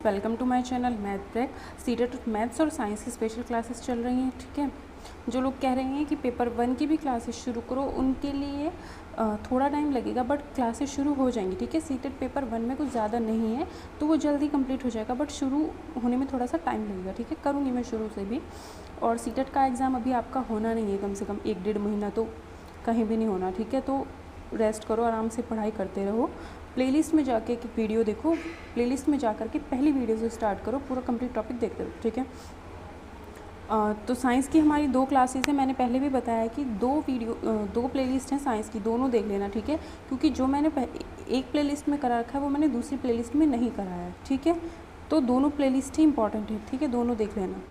Welcome to my channel math break. CTET maths और science की special classes चल रही हैं। ठीक है, जो लोग कह रहे हैं कि पेपर 1 की भी क्लासेस शुरू करो, उनके लिए थोड़ा टाइम लगेगा, बट क्लासेस शुरू हो जाएंगी। ठीक है, सीटेट पेपर 1 में कुछ ज़्यादा नहीं है तो वो जल्दी कंप्लीट हो जाएगा, बट शुरू होने में थोड़ा सा टाइम लगेगा। ठीक है, करूँगी मैं शुरू से भी। और सीटेट का एग्ज़ाम अभी आपका होना नहीं है, कम से कम 1-1.5 महीना तो कहीं भी नहीं होना। ठीक है, तो रेस्ट करो, आराम से पढ़ाई करते रहो। प्लेलिस्ट में जाके एक वीडियो देखो, प्लेलिस्ट में जा कर के पहली वीडियो से स्टार्ट करो, पूरा कंप्लीट टॉपिक देखते रहो। ठीक है, तो साइंस की हमारी 2 क्लासेस हैं। मैंने पहले भी बताया कि 2 प्लेलिस्ट हैं साइंस की, दोनों देख लेना। ठीक है, क्योंकि जो मैंने एक प्लेलिस्ट में करा रखा है वो मैंने दूसरी प्लेलिस्ट में नहीं कराया है। ठीक है, तो दोनों प्लेलिस्ट ही इंपॉर्टेंट है। ठीक है, दोनों देख लेना।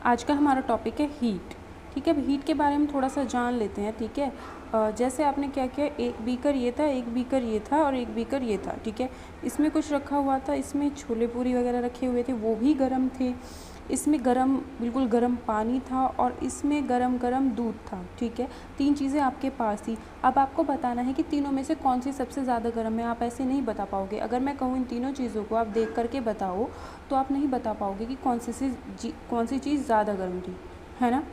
आज का हमारा टॉपिक है हीट। ठीक है, अब हीट के बारे में थोड़ा सा जान लेते हैं। ठीक है, जैसे आपने क्या किया, एक बीकर ये था, एक बीकर ये था और एक बीकर ये था। ठीक है, इसमें कुछ रखा हुआ था, इसमें छोले पूरी वगैरह रखे हुए थे, वो भी गर्म थे। इसमें गरम, बिल्कुल गरम पानी था और इसमें गरम गरम दूध था। ठीक है, 3 चीज़ें आपके पास थी। अब आपको बताना है कि तीनों में से कौन सी सबसे ज़्यादा गर्म है। आप ऐसे नहीं बता पाओगे। अगर मैं कहूँ इन तीनों चीज़ों को आप देख करके बताओ तो आप नहीं बता पाओगे कि कौन सी चीज़ ज़्यादा गर्म थी, है ना।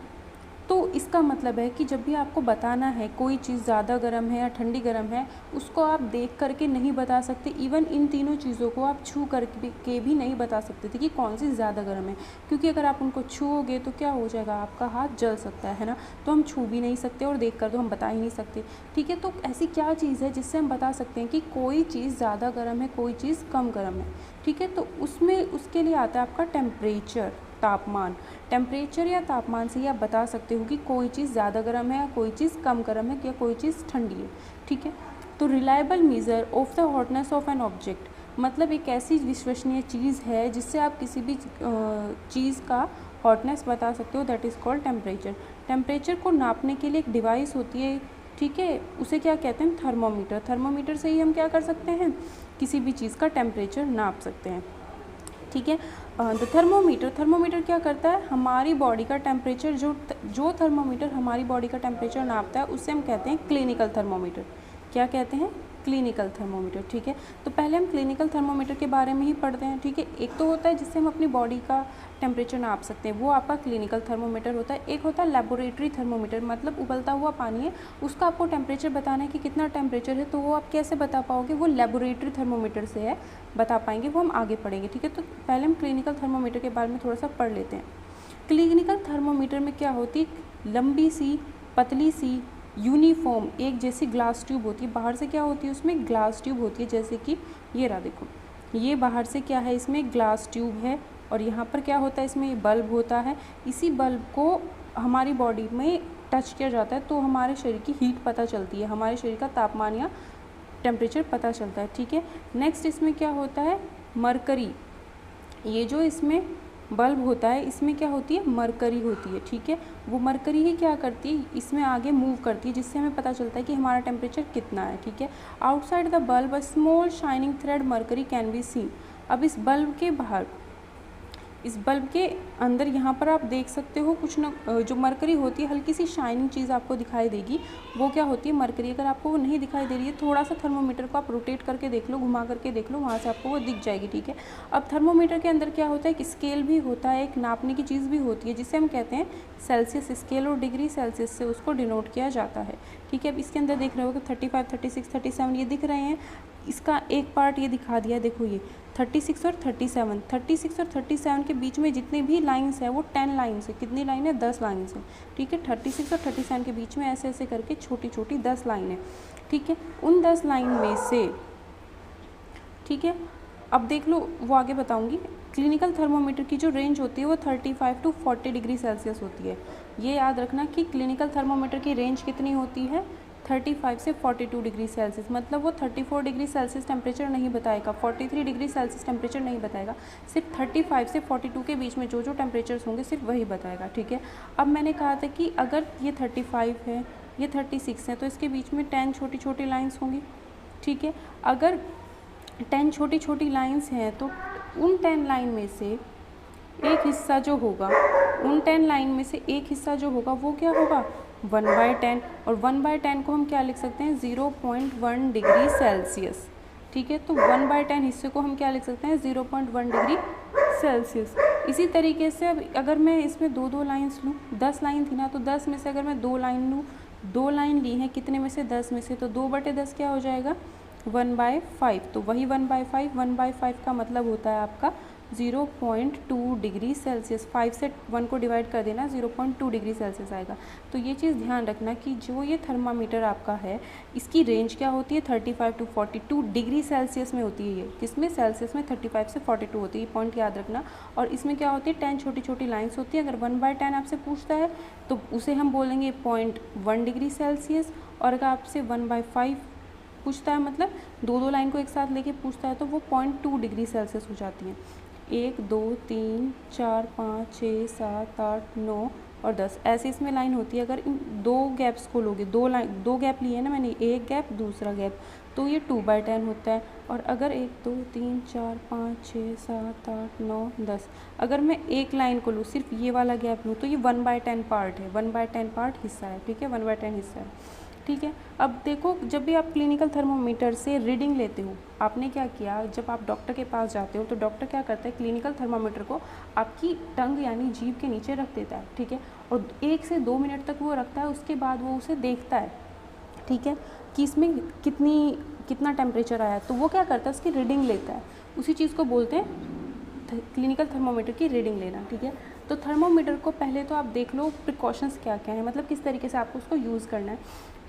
तो इसका मतलब है कि जब भी आपको बताना है कोई चीज़ ज़्यादा गर्म है या ठंडी गर्म है, उसको आप देख करके नहीं बता सकते। इवन इन तीनों चीज़ों को आप छू करके भी नहीं बता सकते थे कि कौन सी ज़्यादा गर्म है, क्योंकि अगर आप उनको छूओगे तो क्या हो जाएगा, आपका हाथ जल सकता है ना। तो हम छू भी नहीं सकते और देख कर तो हम बता ही नहीं सकते। ठीक है, तो ऐसी क्या चीज़ है जिससे हम बता सकते हैं कि कोई चीज़ ज़्यादा गर्म है, कोई चीज़ कम गर्म है। ठीक है, तो उसके लिए आता है आपका टेम्परेचर, तापमान। टेम्परेचर या तापमान से ही आप बता सकते हो कि कोई चीज़ ज़्यादा गर्म है या कोई चीज़ कम गर्म है या कोई चीज़ ठंडी है। ठीक है, तो reliable measure of the hotness of an object, मतलब एक ऐसी विश्वसनीय चीज़ है जिससे आप किसी भी चीज़ का हॉटनेस बता सकते हो, that is called temperature. Temperature को नापने के लिए एक डिवाइस होती है। ठीक है, उसे क्या कहते हैं, थर्मोमीटर। थर्मोमीटर से ही हम क्या कर सकते हैं, किसी भी चीज़ का टेम्परेचर नाप सकते हैं। ठीक है, तो थर्मोमीटर क्या करता है, हमारी बॉडी का टेम्परेचर, जो थर्मोमीटर हमारी बॉडी का टेम्परेचर नापता है उसे हम कहते हैं क्लिनिकल थर्मोमीटर। क्या कहते हैं, क्लिनिकल थर्मोमीटर। ठीक है, तो पहले हम क्लिनिकल थर्मोमीटर के बारे में ही पढ़ते हैं। ठीक है, एक तो होता है जिससे हम अपनी बॉडी का टेम्परेचर नाप सकते हैं, वो आपका क्लिनिकल थर्मोमीटर होता है। एक होता है लेबोरेटरी थर्मोमीटर, मतलब उबलता हुआ पानी है, उसका आपको टेम्परेचर बताना है कि कितना टेम्परेचर है, तो वो आप कैसे बता पाओगे, वो लेबोरेटरी थर्मोमीटर से है, बता पाएंगे, वो हम आगे पढ़ेंगे। ठीक है, तो पहले हम क्लिनिकल थर्मोमीटर के बारे में थोड़ा सा पढ़ लेते हैं। क्लिनिकल थर्मोमीटर में क्या होती है, लंबी सी पतली सी यूनिफॉर्म एक जैसी ग्लास ट्यूब होती है। बाहर से क्या होती है, उसमें ग्लास ट्यूब होती है, जैसे कि ये रहा, देखो ये बाहर से क्या है, इसमें ग्लास ट्यूब है और यहाँ पर क्या होता है, इसमें बल्ब होता है। इसी बल्ब को हमारी बॉडी में टच किया जाता है तो हमारे शरीर की हीट पता चलती है, हमारे शरीर का तापमान या टेम्परेचर पता चलता है। ठीक है, नेक्स्ट इसमें क्या होता है, मरकरी। ये जो इसमें बल्ब होता है, इसमें क्या होती है, मरकरी होती है। ठीक है, वो मरकरी ही क्या करती है, इसमें आगे मूव करती है, जिससे हमें पता चलता है कि हमारा टेम्परेचर कितना है। ठीक है, outside the bulb a small shining thread mercury can be seen. अब इस बल्ब के बाहर, इस बल्ब के अंदर यहाँ पर आप देख सकते हो कुछ न, जो मरकरी होती है, हल्की सी शाइनिंग चीज़ आपको दिखाई देगी, वो क्या होती है, मरकरी। अगर आपको वो नहीं दिखाई दे रही है, थोड़ा सा थर्मोमीटर को आप रोटेट करके देख लो, घुमा करके देख लो, वहाँ से आपको वो दिख जाएगी। ठीक है, अब थर्मोमीटर के अंदर क्या होता है, एक स्केल भी होता है, एक नापने की चीज़ भी होती है, जिसे हम कहते हैं सेल्सियस स्केल, और डिग्री सेल्सियस से उसको डिनोट किया जाता है। ठीक है, अब इसके अंदर देख रहे हो कि 35, 36, 37 ये दिख रहे हैं। इसका एक पार्ट ये दिखा दिया, देखो ये 36 और 37, 36 और 37 के बीच में जितनी भी लाइंस है वो 10 लाइन्स है। कितनी लाइन है, 10 लाइन्स है। ठीक है, 36 और 37 के बीच में ऐसे ऐसे करके छोटी छोटी 10 लाइन है। ठीक है, उन 10 लाइन में से, ठीक है, अब देख लो, वो आगे बताऊंगी। क्लिनिकल थर्मोमीटर की जो रेंज होती है वो 35 to 40 डिग्री सेल्सियस होती है। ये याद रखना कि क्लिनिकल थर्मोमीटर की रेंज कितनी होती है, 35 से 42 डिग्री सेल्सियस। मतलब वो 34 डिग्री सेल्सियस टेम्परेचर नहीं बताएगा, 43 डिग्री सेल्सियस टेम्परेचर नहीं बताएगा, सिर्फ 35 से 42 के बीच में जो जो टेम्परेचर्स होंगे सिर्फ वही बताएगा। ठीक है, अब मैंने कहा था कि अगर ये 35 है, ये 36 है, तो इसके बीच में 10 छोटी छोटी लाइन्स होंगी। ठीक है, अगर 10 छोटी छोटी लाइन्स हैं तो उन 10 लाइन में से एक हिस्सा जो होगा उन 10 लाइन में से एक हिस्सा जो होगा वो क्या होगा 1/10, और 1/10 को हम क्या लिख सकते हैं 0.1 डिग्री सेल्सियस। ठीक है, तो 1/10 हिस्से को हम क्या लिख सकते हैं 0.1 डिग्री सेल्सियस। इसी तरीके से अब अगर मैं इसमें दो लाइन्स लूँ, 10 लाइन थी ना, तो 10 में से अगर मैं 2 लाइन लूँ, 2 लाइन ली हैं कितने में से 10 में से, तो 2/10 क्या हो जाएगा 1/5। तो वही 1/5 का मतलब होता है आपका 0.2 डिग्री सेल्सियस। 5 से 1 को डिवाइड कर देना 0.2 डिग्री सेल्सियस आएगा। तो ये चीज़ ध्यान रखना कि जो ये थर्मामीटर आपका है इसकी रेंज क्या होती है 35 टू 42 डिग्री सेल्सियस में होती है। ये किसमें सेल्सियस में 35 से 42 होती है, ये पॉइंट याद रखना। और इसमें क्या होती है 10 छोटी छोटी लाइन्स होती है। अगर 1/10 आपसे पूछता है तो उसे हम बोलेंगे 0.1 डिग्री सेल्सियस, और अगर आपसे 1/5 पूछता है मतलब दो लाइन को एक साथ लेके पूछता है तो वो 0.2 डिग्री सेल्सियस हो जाती है। 1 2 3 4 5 6 7 8 9 और 10 ऐसे इसमें लाइन होती है। अगर इन 2 गैप्स को लोगे, 2 गैप लिए ना मैंने, एक गैप दूसरा गैप, तो ये 2/10 होता है। और अगर 1 2 3 4 5 6 7 8 9 10 अगर मैं एक लाइन को लूँ, सिर्फ ये वाला गैप लूँ, तो ये 1/10 पार्ट है, 1/10 पार्ट हिस्सा है। ठीक है, 1/10 हिस्सा है। ठीक है, अब देखो जब भी आप क्लिनिकल थर्मोमीटर से रीडिंग लेते हो, आपने क्या किया, जब आप डॉक्टर के पास जाते हो तो डॉक्टर क्या करता है क्लिनिकल थर्मामीटर को आपकी टंग यानी जीभ के नीचे रख देता है। ठीक है, और 1 से 2 मिनट तक वो रखता है, उसके बाद वो उसे देखता है। ठीक है, कि इसमें कितना टेम्परेचर आया, तो वो क्या करता है उसकी रीडिंग लेता है। उसी चीज़ को बोलते हैं क्लिनिकल थर्मोमीटर की रीडिंग लेना। ठीक है, तो थर्मोमीटर को पहले तो आप देख लो प्रिकॉशंस क्या क्या हैं, मतलब किस तरीके से आपको उसको यूज़ करना है।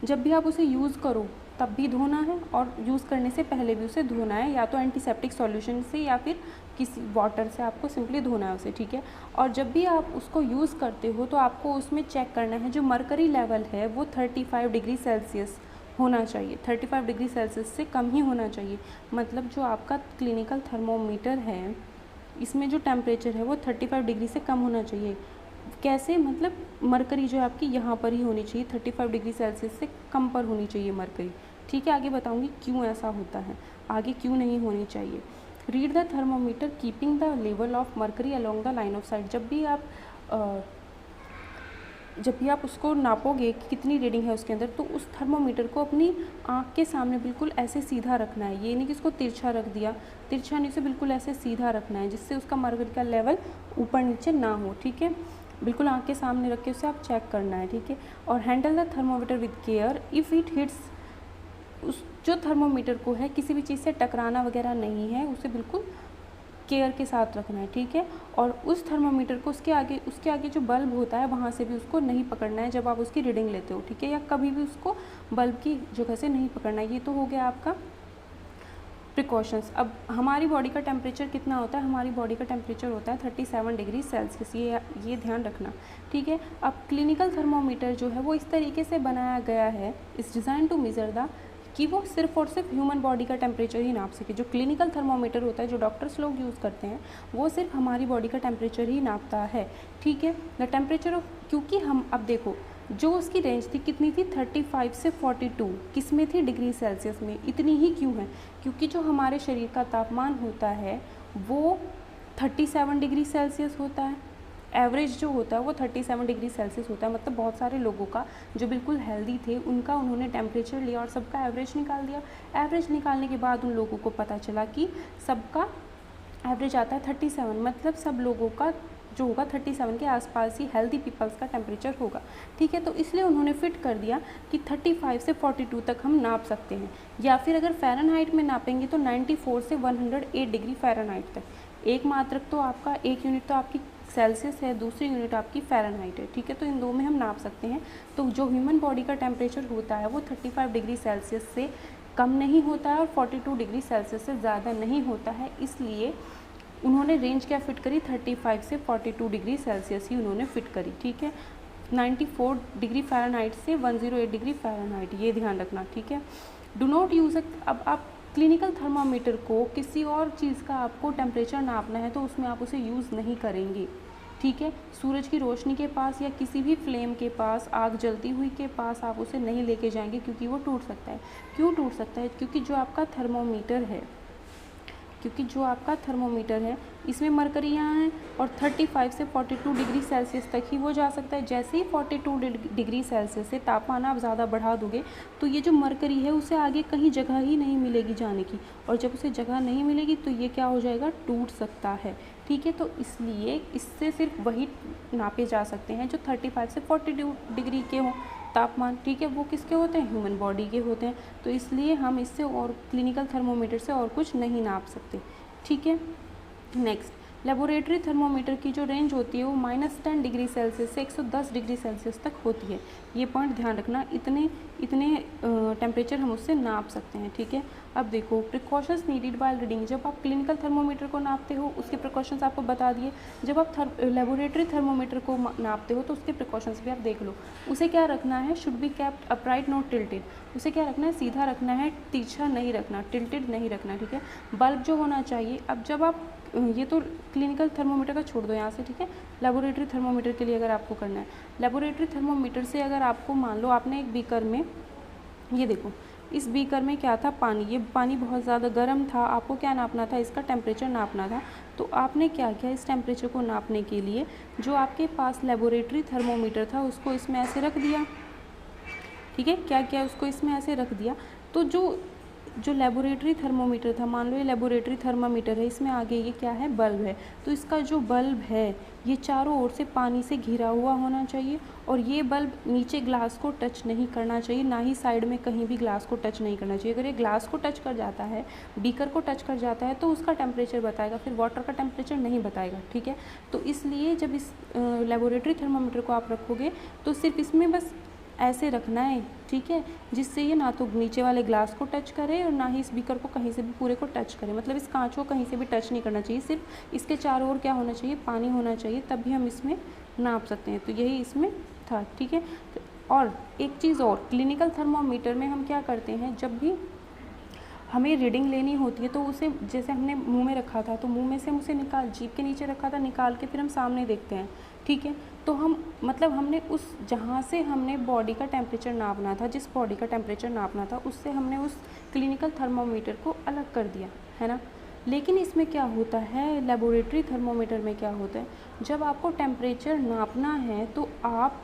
जब भी आप उसे यूज़ करो तब भी धोना है, और यूज़ करने से पहले भी उसे धोना है, या तो एंटीसेप्टिक सॉल्यूशन से या फिर किसी वाटर से आपको सिंपली धोना है उसे। ठीक है, और जब भी आप उसको यूज़ करते हो तो आपको उसमें चेक करना है जो मरकरी लेवल है वो 35 डिग्री सेल्सियस होना चाहिए। 35 डिग्री सेल्सियस से कम ही होना चाहिए। मतलब जो आपका क्लिनिकल थर्मोमीटर है इसमें जो टेम्परेचर है वो 35 डिग्री से कम होना चाहिए। कैसे, मतलब मरकरी जो है आपकी यहाँ पर ही होनी चाहिए, 35 डिग्री सेल्सियस से कम पर होनी चाहिए मरकरी। ठीक है, आगे बताऊँगी क्यों ऐसा होता है, आगे क्यों नहीं होनी चाहिए। Read the thermometer keeping the level of mercury along the line of site. जब भी आप उसको नापोगे कि कितनी रीडिंग है उसके अंदर, तो उस थर्मोमीटर को अपनी आँख के सामने बिल्कुल ऐसे सीधा रखना है। ये नहीं कि इसको तिरछा रख दिया, तिरछा नहीं, से बिल्कुल ऐसे सीधा रखना है जिससे उसका मरकरी का लेवल ऊपर नीचे ना हो। ठीक है, बिल्कुल आँख के सामने रख के उसे आप चेक करना है। ठीक है, और handle the thermometer with care if it hits. उस जो थर्मोमीटर को है किसी भी चीज़ से टकराना वगैरह नहीं है, उसे बिल्कुल केयर के साथ रखना है। ठीक है, और उस थर्मोमीटर को उसके आगे जो बल्ब होता है वहाँ से भी उसको नहीं पकड़ना है जब आप उसकी रीडिंग लेते हो। ठीक है, या कभी भी उसको बल्ब की जगह से नहीं पकड़ना है। ये तो हो गया आपका प्रिकॉशंस। अब हमारी बॉडी का टेम्परेचर कितना होता है, हमारी बॉडी का टेम्परेचर होता है 37 डिग्री सेल्सियस, ये ध्यान रखना। ठीक है, अब क्लिनिकल थर्मोमीटर जो है वो इस तरीके से बनाया गया है, इस डिज़ाइन टू मेजर द, कि वो सिर्फ और सिर्फ ह्यूमन बॉडी का टेम्परेचर ही नाप सके। जो क्लिनिकल थर्मोमीटर होता है जो डॉक्टर्स लोग यूज़ करते हैं वो सिर्फ हमारी बॉडी का टेम्परेचर ही नापता है। ठीक है, द टेम्परेचर ऑफ, क्योंकि हम अब देखो जो उसकी रेंज थी कितनी थी 35 से 42, किस में थी डिग्री सेल्सियस में। इतनी ही क्यों है, क्योंकि जो हमारे शरीर का तापमान होता है वो 37 डिग्री सेल्सियस होता है। एवरेज जो होता है वो 37 डिग्री सेल्सियस होता है। मतलब बहुत सारे लोगों का जो बिल्कुल हेल्दी थे उनका उन्होंने टेम्परेचर लिया और सबका एवरेज निकाल दिया। एवरेज निकालने के बाद उन लोगों को पता चला कि सबका एवरेज आता है 37, मतलब सब लोगों का जो होगा 37 के आसपास ही हेल्दी पीपल्स का टेम्परेचर होगा। ठीक है, तो इसलिए उन्होंने फिट कर दिया कि 35 से 42 तक हम नाप सकते हैं, या फिर अगर फ़ारेनहाइट में नापेंगे तो 94 से 108 डिग्री फ़ारेनहाइट तक। एक मात्रक तो आपका, एक यूनिट तो आपकी सेल्सियस है, दूसरी यूनिट आपकी फ़ारेनहाइट है। ठीक है, तो इन दो में हम नाप सकते हैं। तो जो ह्यूमन बॉडी का टेम्परेचर होता है वो 35 डिग्री सेल्सियस से कम नहीं होता है और 42 डिग्री सेल्सियस से ज़्यादा नहीं होता है। इसलिए उन्होंने रेंज क्या फिट करी, 35 से 42 डिग्री सेल्सियस ही उन्होंने फिट करी। ठीक है, 94 डिग्री फ़ारेनहाइट से 108 डिग्री फ़ारेनहाइट, ये ध्यान रखना। ठीक है, डू नॉट यूज़। अब आप क्लिनिकल थर्मामीटर को किसी और चीज़ का आपको टेम्परेचर नापना है तो उसमें आप उसे यूज़ नहीं करेंगे। ठीक है, सूरज की रोशनी के पास या किसी भी फ्लेम के पास, आग जलती हुई के पास आप उसे नहीं लेके जाएंगे, क्योंकि वो टूट सकता है। क्यों टूट सकता है, क्योंकि जो आपका थर्मोमीटर है क्योंकि जो आपका थर्मोमीटर है इसमें मरकरी यहाँ है और 35 से 42 डिग्री सेल्सियस तक ही वो जा सकता है। जैसे ही 42 डिग्री सेल्सियस से तापमान आप ज़्यादा बढ़ा दोगे तो ये जो मरकरी है उसे आगे कहीं जगह ही नहीं मिलेगी जाने की, और जब उसे जगह नहीं मिलेगी तो ये क्या हो जाएगा, टूट सकता है। ठीक है, तो इसलिए इससे सिर्फ वही नापे जा सकते हैं जो 35 से 42 डिग्री के हों तापमान। ठीक है, वो किसके होते हैं, ह्यूमन बॉडी के होते हैं। तो इसलिए हम इससे और क्लिनिकल थर्मोमीटर से और कुछ नहीं नाप सकते। ठीक है, नेक्स्ट, लेबोरेटरी थर्मोमीटर की जो रेंज होती है वो -10 डिग्री सेल्सियस से 110 डिग्री सेल्सियस तक होती है। ये पॉइंट ध्यान रखना, इतने टेम्परेचर हम उससे नाप सकते हैं। ठीक है, अब देखो प्रिकॉशंस नीडेड बाय रीडिंग। जब आप क्लिनिकल थर्मोमीटर को नापते हो उसके प्रिकॉशंस आपको बता दिए। जब आप लेबोरेटरी थर्मोमीटर को नापते हो तो उसके प्रिकॉशंस भी आप देख लो। उसे क्या रखना है, should be kept upright not tilted. उसे क्या रखना है, सीधा रखना है, तिरछा नहीं रखना, टिल्टेड नहीं रखना। ठीक है, बल्ब जो होना चाहिए, अब जब आप ये तो क्लिनिकल थर्मोमीटर का छोड़ दो यहाँ से। ठीक है, लेबोरेटरी थर्मोमीटर के लिए अगर आपको करना है, लेबोरेटरी थर्मोमीटर से अगर आपको मान लो आपने एक बीकर में, ये देखो इस बीकर में क्या था, पानी। ये पानी बहुत ज़्यादा गर्म था, आपको क्या नापना था, इसका टेम्परेचर नापना था। तो आपने क्या किया, इस टेम्परेचर को नापने के लिए जो आपके पास लेबोरेटरी थर्मोमीटर था उसको इसमें ऐसे रख दिया। ठीक है, क्या किया, उसको इसमें ऐसे रख दिया। तो जो लेबोरेटरी थर्मोमीटर था, मान लो ये लेबोरेटरी थर्मामीटर है, इसमें आगे ये क्या है, बल्ब है। तो इसका जो बल्ब है ये चारों ओर से पानी से घिरा हुआ होना चाहिए, और ये बल्ब नीचे ग्लास को टच नहीं करना चाहिए, ना ही साइड में कहीं भी ग्लास को टच नहीं करना चाहिए। अगर ये ग्लास को टच कर जाता है, बीकर को टच कर जाता है, तो उसका टेम्परेचर बताएगा, फिर वाटर का टेम्परेचर नहीं बताएगा। ठीक है, तो इसलिए जब इस लेबोरेटरी थर्मामीटर को आप रखोगे तो सिर्फ इसमें बस ऐसे रखना है। ठीक है, जिससे ये ना तो नीचे वाले ग्लास को टच करे और ना ही इस बीकर को कहीं से भी पूरे को टच करे, मतलब इस कांच को कहीं से भी टच नहीं करना चाहिए, सिर्फ इसके चारों ओर क्या होना चाहिए, पानी होना चाहिए, तभी हम इसमें नाप सकते हैं। तो यही इसमें था। ठीक है, और एक चीज़ और, क्लिनिकल थर्मोमीटर में हम क्या करते हैं, जब भी हमें रीडिंग लेनी होती है तो उसे जैसे हमने मुंह में रखा था तो मुंह में से हम उसे निकाल, जीभ के नीचे रखा था, निकाल के फिर हम सामने देखते हैं। ठीक है, तो हम मतलब हमने उस जहाँ से हमने बॉडी का टेम्परेचर नापना था, जिस बॉडी का टेम्परेचर नापना था उससे हमने उस क्लिनिकल थर्मोमीटर को अलग कर दिया है ना। लेकिन इसमें क्या होता है, लेबोरेटरी थर्मोमीटर में क्या होता है, जब आपको टेम्परेचर नापना है तो आप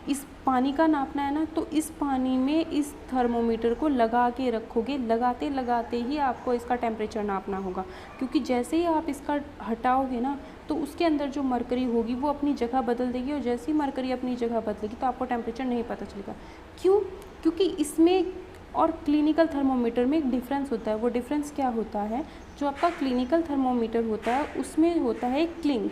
इस पानी का नापना है ना, तो इस पानी में इस थर्मोमीटर को लगा के रखोगे, लगाते लगाते ही आपको इसका टेम्परेचर नापना होगा, क्योंकि जैसे ही आप इसका हटाओगे ना तो उसके अंदर जो मरकरी होगी वो अपनी जगह बदल देगी, और जैसे ही मरकरी अपनी जगह बदलेगी तो आपको टेम्परेचर नहीं पता चलेगा। क्यों, क्योंकि इसमें और क्लिनिकल थर्मोमीटर में एक डिफरेंस होता है। वो डिफरेंस क्या होता है, जो आपका क्लिनिकल थर्मोमीटर होता है उसमें होता है क्लिंक।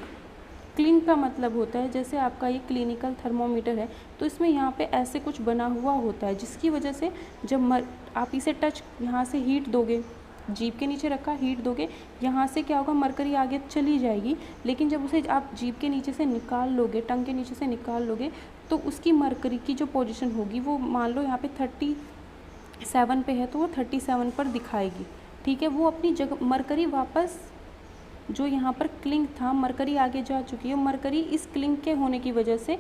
क्लिंक का मतलब होता है, जैसे आपका ये क्लिनिकल थर्मोमीटर है तो इसमें यहाँ पे ऐसे कुछ बना हुआ होता है, जिसकी वजह से जब आप इसे टच यहाँ से हीट दोगे, जीभ के नीचे रखा हीट दोगे, यहाँ से क्या होगा, मरकरी आगे चली जाएगी, लेकिन जब उसे आप जीभ के नीचे से निकाल लोगे, टंग के नीचे से निकाल लोगे, तो उसकी मरकरी की जो पोजीशन होगी वो मान लो यहाँ पे 37 पे है तो वो 37 पर दिखाएगी। ठीक है, वो अपनी जगह मरकरी वापस, जो यहाँ पर क्लिंक था, मरकरी आगे जा चुकी है, मरकरी इस क्लिंक के होने की वजह से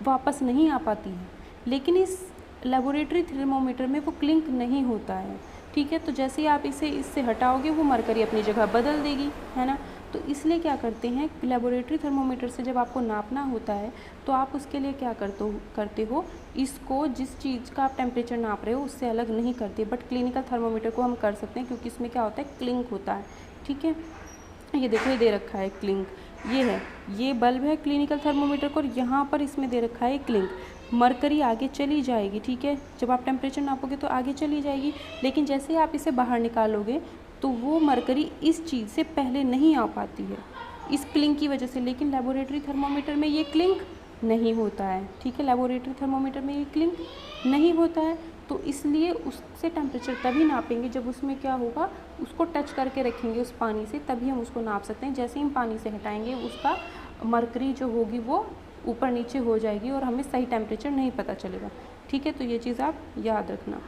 वापस नहीं आ पाती है। लेकिन इस लेबोरेटरी थर्मोमीटर में वो क्लिंक नहीं होता है। ठीक है, तो जैसे ही आप इसे इससे हटाओगे वो मरकरी अपनी जगह बदल देगी, है ना। तो इसलिए क्या करते हैं, लेबोरेटरी थर्मोमीटर से जब आपको नापना होता है तो आप उसके लिए क्या करते हो, इसको जिस चीज़ का आप टेम्परेचर नाप रहे हो उससे अलग नहीं करते, बट क्लिनिकल थर्मोमीटर को हम कर सकते हैं, क्योंकि इसमें क्या होता है, क्लिंक होता है। ठीक है, ये देखो ये दे रखा है क्लिंक, ये है, ये बल्ब है क्लिनिकल थर्मोमीटर को, और यहाँ पर इसमें दे रखा है क्लिंक। मरकरी आगे चली जाएगी, ठीक है, जब आप टेम्परेचर नापोगे तो आगे चली जाएगी, लेकिन जैसे ही आप इसे बाहर निकालोगे तो वो मरकरी इस चीज़ से पहले नहीं आ पाती है, इस क्लिंक की वजह से। लेकिन लेबोरेटरी थर्मोमीटर में ये क्लिंक नहीं होता है। ठीक है, लेबोरेटरी थर्मोमीटर में ये क्लिंक नहीं होता है, तो इसलिए उससे टेम्परेचर तभी नापेंगे जब उसमें क्या होगा, उसको टच करके रखेंगे उस पानी से, तभी हम उसको नाप सकते हैं। जैसे ही हम पानी से हटाएंगे उसका मरकरी जो होगी वो ऊपर नीचे हो जाएगी और हमें सही टेम्परेचर नहीं पता चलेगा। ठीक है, तो ये चीज़ आप याद रखना।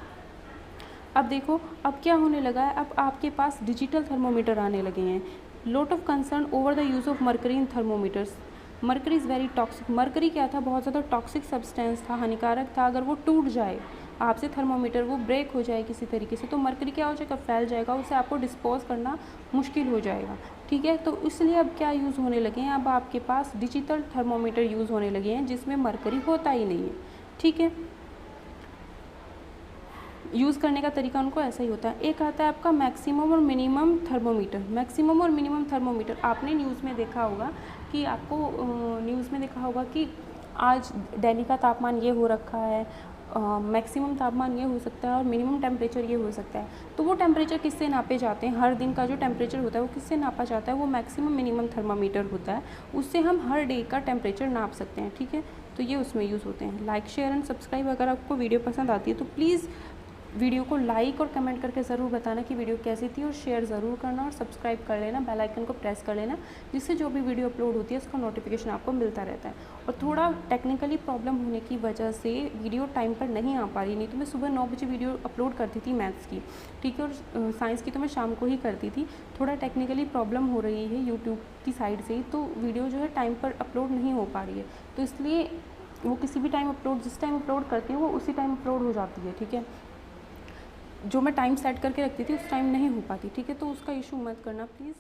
अब देखो अब क्या होने लगा है, अब आपके पास डिजिटल थर्मोमीटर आने लगे हैं। Lot of concern over the use of mercury in thermometers. Mercury is very toxic. Mercury क्या था, बहुत ज़्यादा टॉक्सिक सब्सटेंस था, हानिकारक था। अगर वो टूट जाए आपसे थर्मोमीटर वो ब्रेक हो जाए किसी तरीके से, तो मरकरी क्या हो जाएगा, फैल जाएगा, उसे आपको डिस्पोज करना मुश्किल हो जाएगा। ठीक है, तो इसलिए अब क्या यूज़ होने लगे हैं, अब आपके पास डिजिटल थर्मोमीटर यूज़ होने लगे हैं जिसमें मरकरी होता ही नहीं है। ठीक है, यूज़ करने का तरीका उनको ऐसा ही होता है। एक आता है आपका मैक्सिमम और मिनिमम थर्मोमीटर। मैक्सिमम और मिनिमम थर्मोमीटर आपने न्यूज़ में देखा होगा कि आपको न्यूज़ में देखा होगा कि आज दिल्ली का तापमान ये हो रखा है, मैक्सिमम तापमान ये हो सकता है और मिनिमम टेम्परेचर ये हो सकता है। तो वो टेम्परेचर किससे नापे जाते हैं, हर दिन का जो टेम्परेचर होता है वो किससे नापा जाता है, वो मैक्सिमम मिनिमम थर्मामीटर होता है, उससे हम हर डे का टेम्परेचर नाप सकते हैं। ठीक है, तो ये उसमें यूज़ होते हैं। Like share and subscribe. अगर आपको वीडियो पसंद आती है तो प्लीज़ वीडियो को लाइक और कमेंट करके ज़रूर बताना कि वीडियो कैसी थी, और शेयर ज़रूर करना और सब्सक्राइब कर लेना, बेल आइकन को प्रेस कर लेना, जिससे जो भी वीडियो अपलोड होती है उसका नोटिफिकेशन आपको मिलता रहता है। और थोड़ा टेक्निकली प्रॉब्लम होने की वजह से वीडियो टाइम पर नहीं आ पा रही, नहीं तो मैं सुबह 9 बजे वीडियो अपलोड करती थी मैथ्स की। ठीक है, और साइंस की तो मैं शाम को ही करती थी। थोड़ा टेक्निकली प्रॉब्लम हो रही है यूट्यूब की साइड से ही, तो वीडियो जो है टाइम पर अपलोड नहीं हो पा रही है, तो इसलिए वो किसी भी टाइम अपलोड, जिस टाइम अपलोड करती हूँ वो उसी टाइम अपलोड हो जाती है। ठीक है, जो मैं टाइम सेट करके रखती थी उस टाइम नहीं हो पाती। ठीक है, तो उसका इशू मत करना प्लीज़।